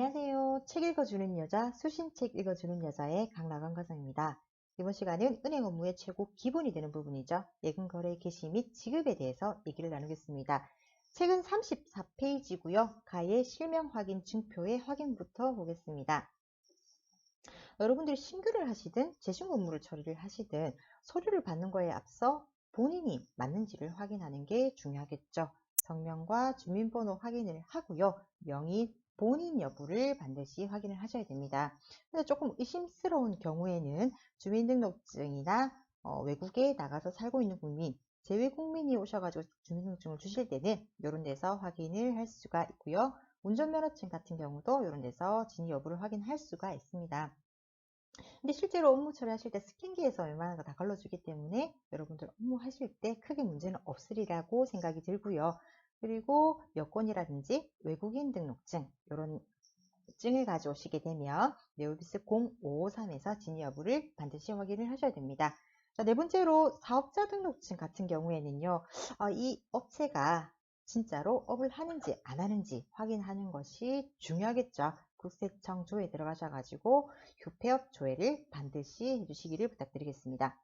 안녕하세요. 책 읽어주는 여자, 수신책 읽어주는 여자의 강나건 과장입니다. 이번 시간은 은행 업무의 최고 기본이 되는 부분이죠. 예금 거래 개시 및 지급에 대해서 얘기를 나누겠습니다. 책은 34페이지고요. 가의 실명 확인 증표의 확인부터 보겠습니다. 여러분들이 신규를 하시든 재신고 업무를 처리를 하시든 서류를 받는 거에 앞서 본인이 맞는지를 확인하는 게 중요하겠죠. 성명과 주민번호 확인을 하고요. 명의, 본인 여부를 반드시 확인을 하셔야 됩니다. 근데 조금 의심스러운 경우에는 주민등록증이나 외국에 나가서 살고 있는 국민, 재외국민이 오셔가지고 주민등록증을 주실 때는 이런 데서 확인을 할 수가 있고요. 운전면허증 같은 경우도 이런 데서 진위 여부를 확인할 수가 있습니다. 근데 실제로 업무 처리하실 때 스캔기에서 웬만한 거 다 걸러주기 때문에 여러분들 업무 하실 때 크게 문제는 없으리라고 생각이 들고요. 그리고 여권이라든지 외국인 등록증 이런 증을 가져오시게 되면 네오비스 0553에서 진위 여부를 반드시 확인을 하셔야 됩니다. 자, 네 번째로 사업자 등록증 같은 경우에는요. 이 업체가 진짜로 업을 하는지 안 하는지 확인하는 것이 중요하겠죠. 국세청 조회에 들어가셔가지고 휴폐업 조회를 반드시 해주시기를 부탁드리겠습니다.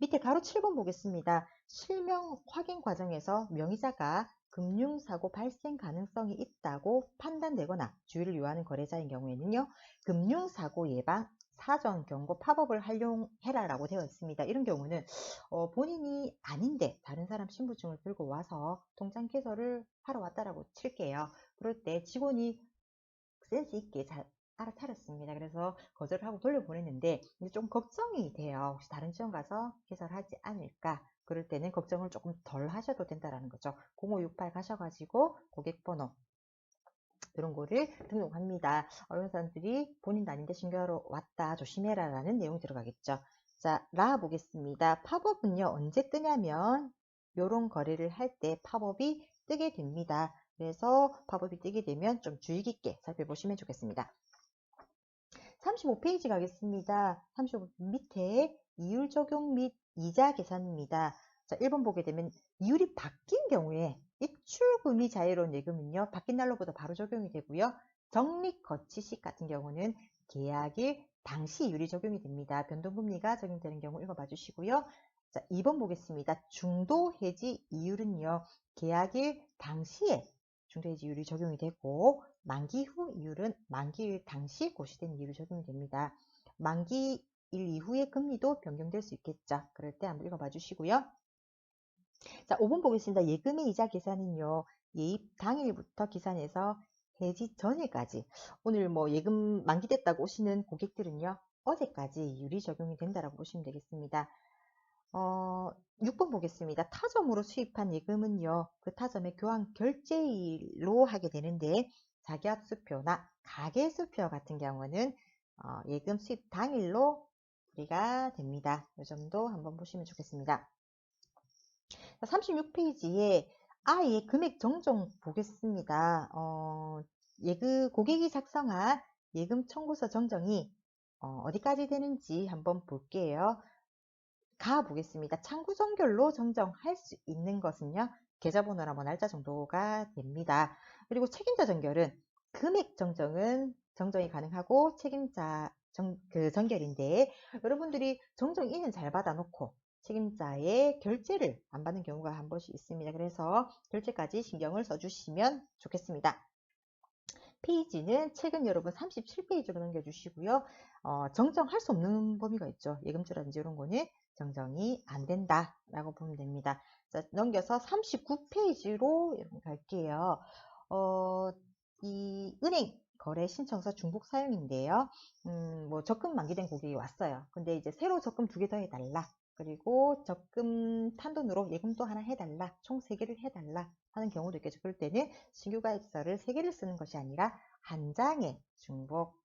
밑에 가로 7번 보겠습니다. 실명 확인 과정에서 명의자가 금융사고 발생 가능성이 있다고 판단되거나 주의를 요하는 거래자인 경우에는요. 금융사고 예방 사전 경고 팝업을 활용해라 라고 되어 있습니다. 이런 경우는 본인이 아닌데 다른 사람 신분증을 들고 와서 통장 개설을 하러 왔다라고 칠게요. 그럴 때 직원이 센스 있게 잘 알아차렸습니다. 그래서 거절을 하고 돌려보냈는데 이제 좀 걱정이 돼요. 혹시 다른 지원 가서 개설하지 않을까? 그럴 때는 걱정을 조금 덜 하셔도 된다라는 거죠. 0568 가셔가지고 고객번호 이런 거를 등록합니다. 이런 사람들이 본인도 아닌데 신고하러 왔다 조심해라 라는 내용이 들어가겠죠. 자, 라 보겠습니다. 팝업은요 언제 뜨냐면 요런 거래를 할 때 팝업이 뜨게 됩니다. 그래서 팝업이 뜨게 되면 좀 주의 깊게 살펴보시면 좋겠습니다. 35페이지 가겠습니다. 35 밑에 이율 적용 및 이자 계산입니다. 자, 1번 보게 되면 이율이 바뀐 경우에 입출금이 자유로운 예금은요. 바뀐 날로부터 바로 적용이 되고요. 적립 거치식 같은 경우는 계약일 당시 이율이 적용이 됩니다. 변동금리가 적용되는 경우 읽어봐 주시고요. 자, 2번 보겠습니다. 중도 해지 이율은요. 계약일 당시에 중도해지 이율이 적용이 되고 만기 후 이율은 만기일 당시 고시된 이율이 적용이 됩니다. 만기일 이후의 금리도 변경될 수 있겠죠. 그럴 때 한번 읽어봐 주시고요. 자, 5번 보겠습니다. 예금의 이자 계산은요. 예입 당일부터 계산해서 해지 전일까지 오늘 뭐 예금 만기됐다고 오시는 고객들은요. 어제까지 이율이 적용이 된다라고 보시면 되겠습니다. 6번 보겠습니다. 타점으로 수입한 예금은요. 그 타점의 교환 결제일로 하게 되는데 자기합수표나 가계수표 같은 경우는 예금 수입 당일로 처리가 됩니다. 이 점도 한번 보시면 좋겠습니다. 36페이지에 아예 금액 정정 보겠습니다. 고객이 작성한 예금 청구서 정정이 어디까지 되는지 한번 볼게요. 가 보겠습니다. 창구 정결로 정정할 수 있는 것은요. 계좌번호나 뭐 날짜 정도가 됩니다. 그리고 책임자 정결은 금액 정정이 가능하고 책임자 정결인데 여러분들이 정정인은 잘 받아놓고 책임자의 결제를 안 받는 경우가 한 번씩 있습니다. 그래서 결제까지 신경을 써주시면 좋겠습니다. 페이지는 책은 여러분 37페이지로 넘겨주시고요. 정정할 수 없는 범위가 있죠. 예금주라든지 이런 거는 정정이 안 된다라고 보면 됩니다. 자, 넘겨서 39페이지로 갈게요. 이 은행 거래 신청서 중복 사용인데요. 뭐 적금 만기된 고객이 왔어요. 근데 이제 새로 적금 2개 더 해달라. 그리고 적금 탄돈으로 예금도 하나 해달라. 총 3개를 해달라 하는 경우도 있겠죠. 그럴 때는 신규 가입서를 3개를 쓰는 것이 아니라 한 장의 중복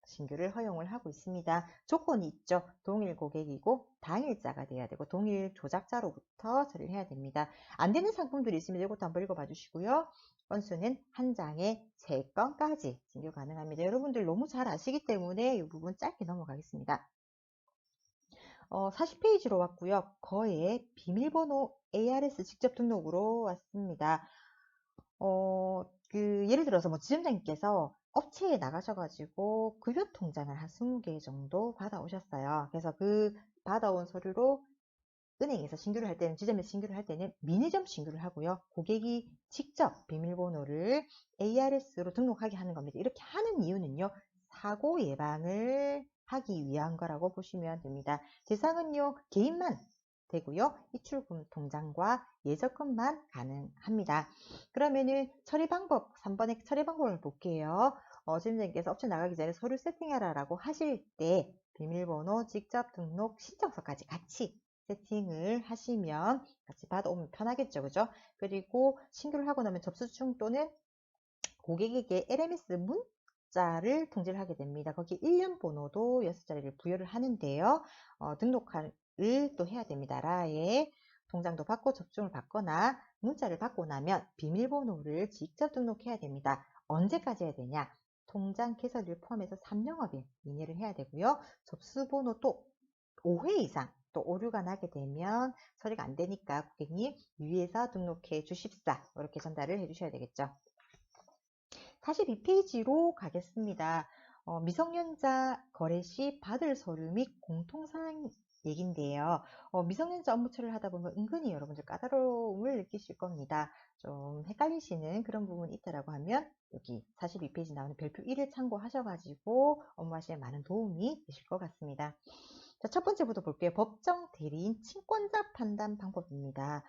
신규를 허용을 하고 있습니다. 조건이 있죠. 동일 고객이고 당일자가 돼야 되고 동일 조작자로부터 처리를 해야 됩니다. 안 되는 상품들이 있으면 이것도 한번 읽어봐 주시고요. 건수는 한 장에 3건까지 신규 가능합니다. 여러분들 너무 잘 아시기 때문에 이 부분 짧게 넘어가겠습니다. 40페이지로 왔고요. 거의 비밀번호 ARS 직접 등록으로 왔습니다. 예를 들어서 뭐 지점장님께서 업체에 나가셔가지고 급여 통장을 한 20개 정도 받아오셨어요. 그래서 그 받아온 서류로 은행에서 신규를 할 때는, 지점에서 신규를 할 때는 미니점 신규를 하고요. 고객이 직접 비밀번호를 ARS로 등록하게 하는 겁니다. 이렇게 하는 이유는요, 사고 예방을 하기 위한 거라고 보시면 됩니다. 대상은요, 개인만 되고요. 입출금 통장과 예적금만 가능합니다. 그러면은 처리 방법, 3번의 처리 방법을 볼게요. 지점장님께서 업체 나가기 전에 서류 세팅해라 라고 하실 때 비밀번호 직접 등록 신청서까지 같이 세팅을 하시면 같이 받아오면 편하겠죠. 그죠? 그리고 신규를 하고 나면 접수중 또는 고객에게 LMS 문자를 통지를 하게 됩니다. 거기 1년 번호도 6자리를 부여를 하는데요. 등록을 또 해야 됩니다. 라에 통장도 받고 접종을 받거나 문자를 받고 나면 비밀번호를 직접 등록해야 됩니다. 언제까지 해야 되냐? 통장 개설일 포함해서 3영업일 이내를 해야 되고요. 접수번호 또 5회 이상 또 오류가 나게 되면 처리가 안 되니까 고객님 유의해서 등록해 주십사 이렇게 전달을 해 주셔야 되겠죠. 42페이지로 가겠습니다. 미성년자 거래 시 받을 서류 및 공통사항 얘긴데요. 미성년자 업무 처리를 하다 보면 은근히 여러분들 까다로움을 느끼실 겁니다. 좀 헷갈리시는 그런 부분이 있다라고 하면 여기 42페이지 나오는 별표 1을 참고하셔가지고 업무하시는 많은 도움이 되실 것 같습니다. 자, 첫 번째부터 볼게요. 법정 대리인 친권자 판단 방법입니다.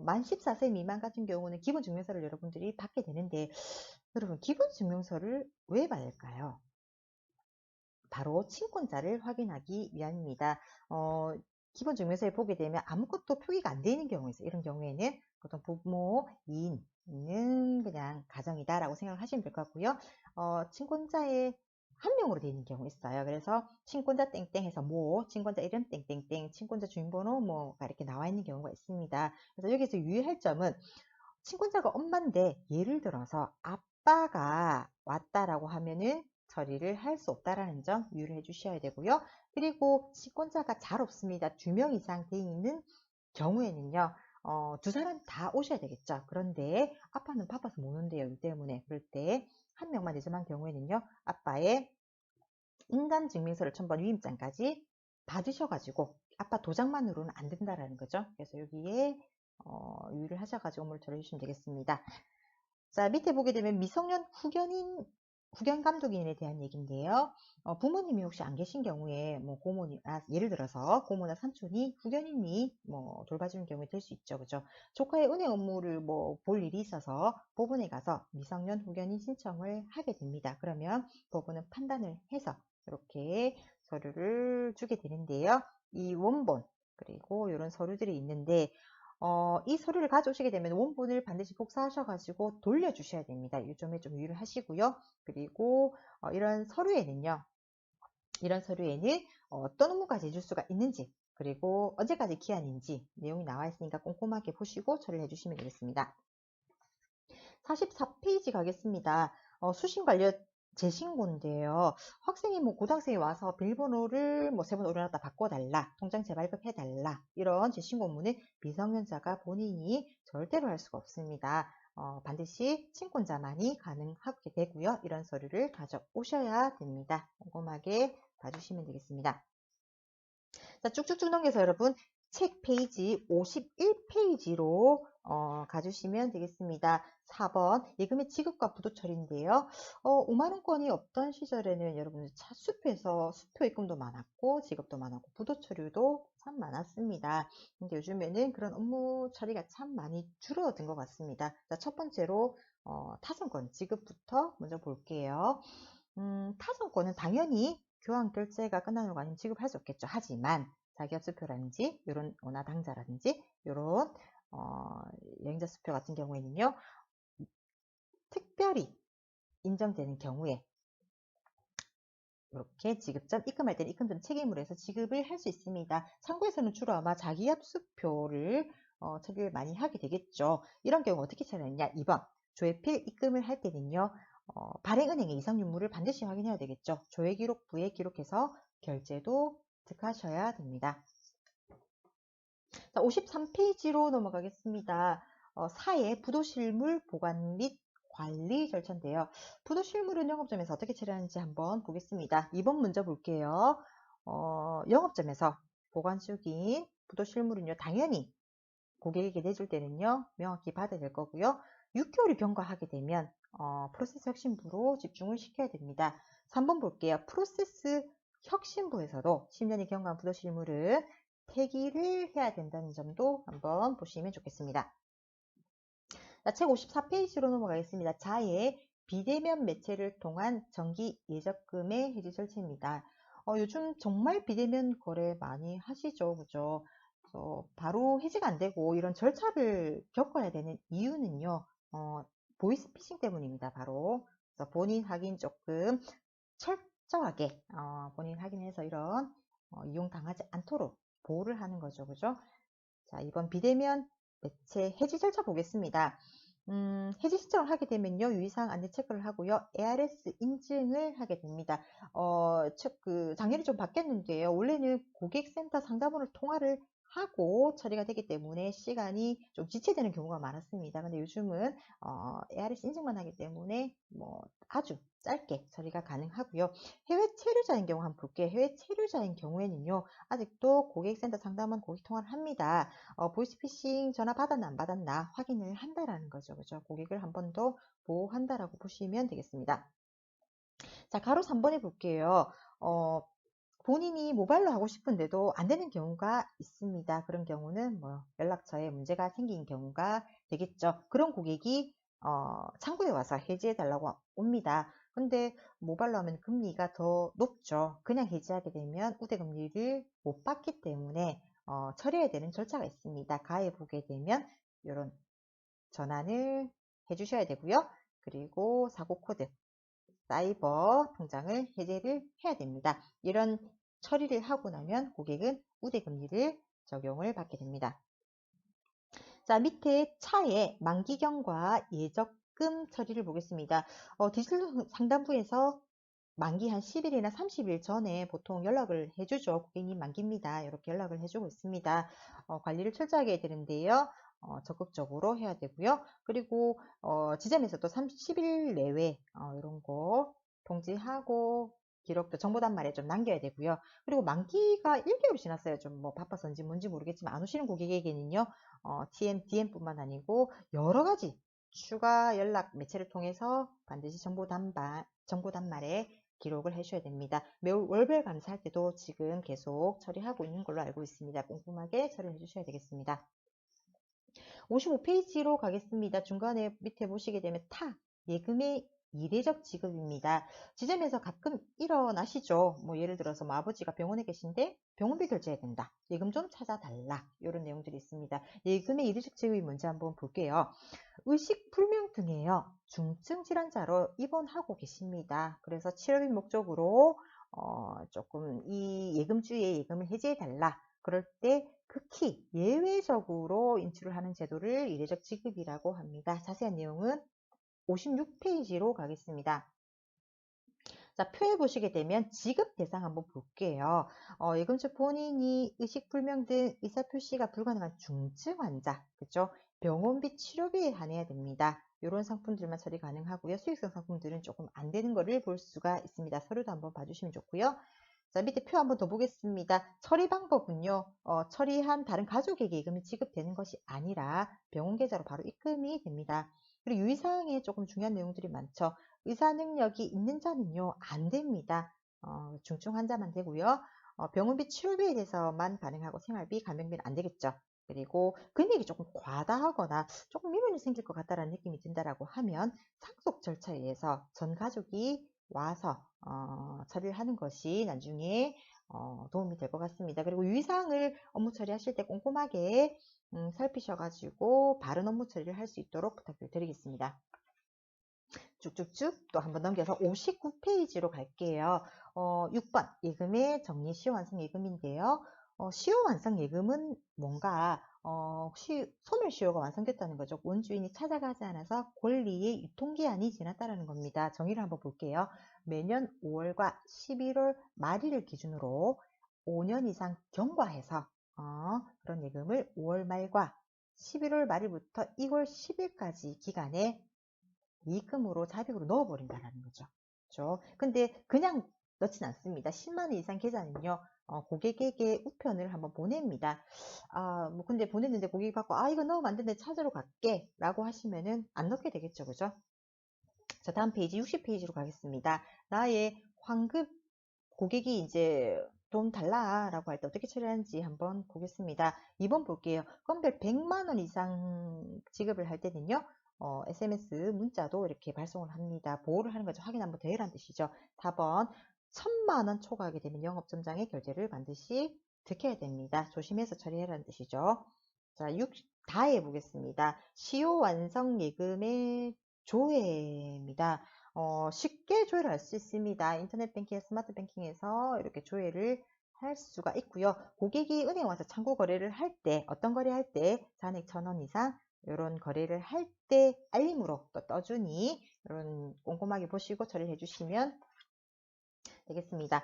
만 14세 미만 같은 경우는 기본 증명서를 여러분들이 받게 되는데, 여러분 기본 증명서를 왜 받을까요? 바로 친권자를 확인하기 위함입니다. 기본 증명서에 보게 되면 아무것도 표기가 안 되는 경우가 있어요. 이런 경우에는 보통 부모인은 그냥 가정이다라고 생각을 하시면 될 것 같고요. 친권자의 한 명으로 되어 있는 경우 있어요. 그래서 친권자 땡땡 해서 친권자 이름 땡땡땡, 친권자 주민번호 뭐가 이렇게 나와 있는 경우가 있습니다. 그래서 여기서 유의할 점은 친권자가 엄마인데 예를 들어서 아빠가 왔다라고 하면은 처리를 할 수 없다라는 점 유의를 해 주셔야 되고요. 그리고 친권자가 잘 없습니다. 2명 이상 돼 있는 경우에는요. 두 사람 다 오셔야 되겠죠. 그런데 아빠는 바빠서 못 온대요. 일 때문에. 그럴 때 한 명만 예정한 경우에는요. 아빠의 인감증명서를 첨부한 위임장까지 받으셔가지고 아빠 도장만으로는 안 된다라는 거죠. 그래서 여기에 유의를 하셔가지고 업무를 처리해주시면 되겠습니다. 자, 밑에 보게 되면 미성년 후견 감독인에 대한 얘기인데요. 부모님이 혹시 안 계신 경우에 뭐 고모님, 예를 들어서 고모나 삼촌이 후견인이 뭐 돌봐주는 경우에 될 수 있죠, 그죠? 조카의 은행 업무를 뭐 볼 일이 있어서 법원에 가서 미성년 후견인 신청을 하게 됩니다. 그러면 법원은 판단을 해서 이렇게 서류를 주게 되는데요. 이 원본 그리고 이런 서류들이 있는데 이 서류를 가져오시게 되면 원본을 반드시 복사하셔가지고 돌려주셔야 됩니다. 이 점에 좀 유의를 하시고요. 그리고 이런 서류에는 어떤 업무까지 해줄 수가 있는지 그리고 언제까지 기한인지 내용이 나와 있으니까 꼼꼼하게 보시고 처리를 해주시면 되겠습니다. 44페이지 가겠습니다. 수신 관련 재신고인데요. 학생이 뭐 고등학생이 와서 비밀번호를 뭐 3번 오류났다 바꿔달라, 통장 재발급해달라 이런 재신고 업무는 미성년자가 본인이 절대로 할 수가 없습니다. 반드시 친권자만이 가능하게 되고요. 이런 서류를 가져오셔야 됩니다. 꼼꼼하게 봐주시면 되겠습니다. 자, 쭉쭉쭉 넘겨서 여러분 책 페이지 51페이지로 가주시면 되겠습니다. 4번 예금의 지급과 부도 처리인데요. 5만원권이 없던 시절에는 여러분들 차수표에서 수표 입금도 많았고 지급도 많았고 부도 처리도 참 많았습니다. 근데 요즘에는 그런 업무 처리가 참 많이 줄어든 것 같습니다. 자, 첫 번째로 타선권 지급부터 먼저 볼게요. 타선권은 당연히 교환 결제가 끝나는 거 아니면 지급할 수 없겠죠. 하지만 자기업 수표라든지 이런 원화당자라든지 이런 여행자 수표 같은 경우에는요. 특별히 인정되는 경우에 이렇게 지급 전 입금할 때는 입금 전 책임으로 해서 지급을 할 수 있습니다. 참고에서는 주로 아마 자기업 수표를 처리를 많이 하게 되겠죠. 이런 경우 어떻게 처리하느냐? 2번 조회필 입금을 할 때는요. 발행은행의 이상 유무를 반드시 확인해야 되겠죠. 조회기록부에 기록해서 결제도 득하셔야 됩니다. 자, 53페이지로 넘어가겠습니다. 사회 부도실물 보관 및 관리 절차인데요. 부도실물은 영업점에서 어떻게 처리하는지 한번 보겠습니다. 2번 문제 볼게요. 영업점에서 보관 중인 부도실물은요, 당연히 고객에게 내줄 때는요, 명확히 받아야 될 거고요. 6개월이 경과하게 되면 프로세스 혁신부로 집중을 시켜야 됩니다. 3번 볼게요. 프로세스 혁신부에서도 10년이 경과한 부도실물은 폐기를 해야 된다는 점도 한번 보시면 좋겠습니다. 자, 책 54페이지로 넘어가겠습니다. 자의 비대면 매체를 통한 정기 예적금의 해지 절차입니다. 요즘 정말 비대면 거래 많이 하시죠, 그죠? 바로 해지가 안 되고 이런 절차를 겪어야 되는 이유는요, 보이스피싱 때문입니다, 바로. 그래서 본인 확인 조금 철저하게, 본인 확인해서 이런, 이용당하지 않도록 보호를 하는 거죠, 그죠? 자, 이번 비대면 매체 해지 절차 보겠습니다. 해지 신청을 하게 되면요, 유의사항 안내 체크를 하고요, ARS 인증을 하게 됩니다. 작년에 좀 바뀌었는데요. 원래는 고객센터 상담원을 통화를 하고 처리가 되기 때문에 시간이 좀 지체되는 경우가 많았습니다. 근데 요즘은 ARS 인증만 하기 때문에 뭐 아주 짧게 처리가 가능하고요. 해외 체류자인 경우 한번 볼게요. 해외 체류자인 경우에는요, 아직도 고객센터 상담원 고객 통화를 합니다. 보이스피싱 전화 받았나 안 받았나 확인을 한다라는 거죠. 그죠? 고객을 한 번 더 보호한다라고 보시면 되겠습니다. 자, 가로 3번에 볼게요. 본인이 모바일로 하고 싶은데도 안 되는 경우가 있습니다. 그런 경우는 뭐 연락처에 문제가 생긴 경우가 되겠죠. 그런 고객이 창구에 와서 해지해 달라고 옵니다. 근데 모바일로 하면 금리가 더 높죠. 그냥 해지하게 되면 우대금리를 못 받기 때문에 처리해야 되는 절차가 있습니다. 가해 보게 되면 이런 전환을 해주셔야 되고요. 그리고 사고 코드, 사이버 통장을 해제를 해야 됩니다. 이런 처리를 하고 나면 고객은 우대금리를 적용을 받게 됩니다. 자, 밑에 차의 만기경과 예적금 처리를 보겠습니다. 디지털 상담부에서 만기 한 10일이나 30일 전에 보통 연락을 해주죠. 고객님 만기입니다. 이렇게 연락을 해주고 있습니다. 관리를 철저하게 해야 되는데요. 적극적으로 해야 되고요. 그리고 지점에서도 30일 내외 이런 거 통지하고 기록도 정보단말에 좀 남겨야 되고요. 그리고 만기가 1개월이 지났어요. 좀 뭐 바빠서인지 뭔지 모르겠지만 안 오시는 고객에게는요. DM뿐만 아니고 여러 가지 추가 연락 매체를 통해서 반드시 정보단말에 기록을 해주셔야 됩니다. 매우 월별 감사할 때도 지금 계속 처리하고 있는 걸로 알고 있습니다. 꼼꼼하게 처리해 주셔야 되겠습니다. 55페이지로 가겠습니다. 중간에 밑에 보시게 되면 예금의 이례적 지급입니다. 지점에서 가끔 일어나시죠. 뭐 예를 들어서 뭐 아버지가 병원에 계신데 병원비 결제해야 된다. 예금 좀 찾아달라. 이런 내용들이 있습니다. 예금의 이례적 지급이 뭔지 한번 볼게요. 의식불명 등에요. 중증 질환자로 입원하고 계십니다. 그래서 치료비 목적으로 조금 이 예금주의 예금을 해지해달라. 그럴 때 극히 예외적으로 인출을 하는 제도를 이례적 지급이라고 합니다. 자세한 내용은 56페이지로 가겠습니다. 자, 표에 보시게 되면 지급 대상 한번 볼게요. 예금주 본인이 의식불명 등 의사표시가 불가능한 중증 환자, 그죠? 병원비 치료비에 한해야 됩니다. 이런 상품들만 처리 가능하고요. 수익성 상품들은 조금 안 되는 거를 볼 수가 있습니다. 서류도 한번 봐주시면 좋고요. 자, 밑에 표 한번 더 보겠습니다. 처리 방법은요, 처리한 다른 가족에게 예금이 지급되는 것이 아니라 병원 계좌로 바로 입금이 됩니다. 그리고 유의사항에 조금 중요한 내용들이 많죠. 의사 능력이 있는 자는요, 안 됩니다. 중증 환자만 되고요. 병원비 치료비에 대해서만 가능하고 생활비, 간병비는 안 되겠죠. 그리고 금액이 조금 과다하거나 조금 미련이 생길 것 같다라는 느낌이 든다라고 하면 상속 절차에 의해서 전 가족이 와서 처리를 하는 것이 나중에 도움이 될 것 같습니다. 그리고 유의사항을 업무 처리하실 때 꼼꼼하게 살피셔가지고 바른 업무 처리를 할 수 있도록 부탁드리겠습니다. 쭉쭉쭉 또 한번 넘겨서 59페이지로 갈게요. 6번 예금의 정리 시효 완성 예금인데요. 시효 완성 예금은 뭔가 소멸시효가 완성됐다는 거죠. 원주인이 찾아가지 않아서 권리의 유통기한이 지났다는 겁니다. 정의를 한번 볼게요. 매년 5월과 11월 말일을 기준으로 5년 이상 경과해서 그런 예금을 5월 말과 11월 말일부터 2월 10일까지 기간에 예금으로 자백으로 넣어버린다라는 거죠. 그렇죠? 근데 그냥 넣진 않습니다. 10만 원 이상 계좌는요, 고객에게 우편을 한번 보냅니다. 뭐 근데 보냈는데 고객이 받고 이거 넣으면 안 되는데 찾으러 갈게 라고 하시면은 안 넣게 되겠죠. 그죠? 자, 다음 페이지 60페이지로 가겠습니다. 나의 환급 고객이 이제 돈 달라라고 할 때 어떻게 처리하는지 한번 보겠습니다. 2번 볼게요. 건별 100만 원 이상 지급을 할 때는요. SMS 문자도 이렇게 발송을 합니다. 보호를 하는 거죠. 확인 한번 더 해라는 뜻이죠. 4번 1000만 원 초과하게 되면 영업점장의 결제를 반드시 지켜야 됩니다. 조심해서 처리해라는 뜻이죠. 자, 6다해 보겠습니다. 시효 완성 예금의 조회입니다. 쉽게 조회를 할 수 있습니다. 인터넷 뱅킹, 스마트 뱅킹에서 이렇게 조회를 할 수가 있고요. 고객이 은행 와서 창구 거래를 할 때, 어떤 거래할 때 잔액 1000원 이상 이런 거래를 할 때 알림으로 또 떠주니 이런 꼼꼼하게 보시고 처리를 해주시면 되겠습니다.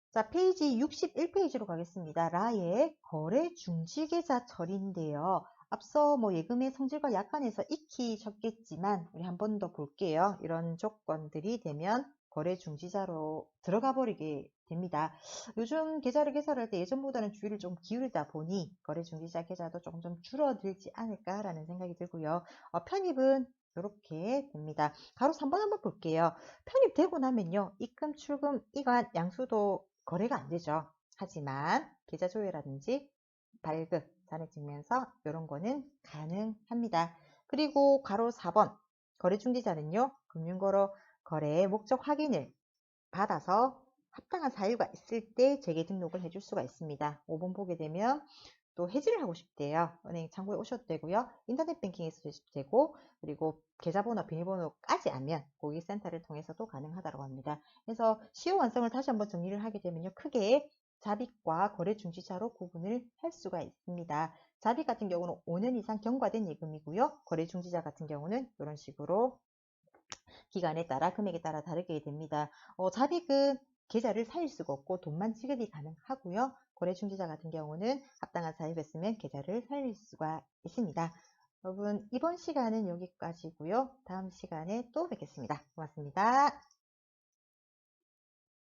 자, 페이지 61페이지로 가겠습니다. 라의 거래 중지 계좌 처리인데요. 앞서 뭐 예금의 성질과 약관에서 익히셨겠지만 우리 한 번 더 볼게요. 이런 조건들이 되면 거래 중지자로 들어가 버리게 됩니다. 요즘 계좌를 개설할 때 예전보다는 주의를 좀 기울이다 보니 거래 중지자 계좌도 조금 좀 줄어들지 않을까라는 생각이 들고요. 편입은 이렇게 됩니다. 가로 3번 한번 볼게요. 편입되고 나면요. 입금, 출금, 이관, 양수도 거래가 안 되죠. 하지만 계좌 조회라든지 발급, 잔액 증명서 이런 거는 가능합니다. 그리고 가로 4번 거래 중지자는요. 금융거래 거래의 목적 확인을 받아서 합당한 사유가 있을 때 재개 등록을 해줄 수가 있습니다. 5번 보게 되면 또 해지를 하고 싶대요. 은행 창구에 오셔도 되고요. 인터넷 뱅킹에서 되셔도 되고 그리고 계좌번호, 비밀번호까지 알면 고객센터를 통해서도 가능하다고 합니다. 그래서 시효 완성을 다시 한번 정리를 하게 되면요. 크게 자빅과 거래 중지자로 구분을 할 수가 있습니다. 자빅 같은 경우는 5년 이상 경과된 예금이고요. 거래 중지자 같은 경우는 이런 식으로 기간에 따라 금액에 따라 다르게 됩니다. 자빅은 계좌를 살릴 수가 없고 돈만 지급이 가능하고요. 거래 중지자 같은 경우는 합당한 사유가 있으면 계좌를 살릴 수가 있습니다. 여러분 이번 시간은 여기까지고요. 다음 시간에 또 뵙겠습니다. 고맙습니다.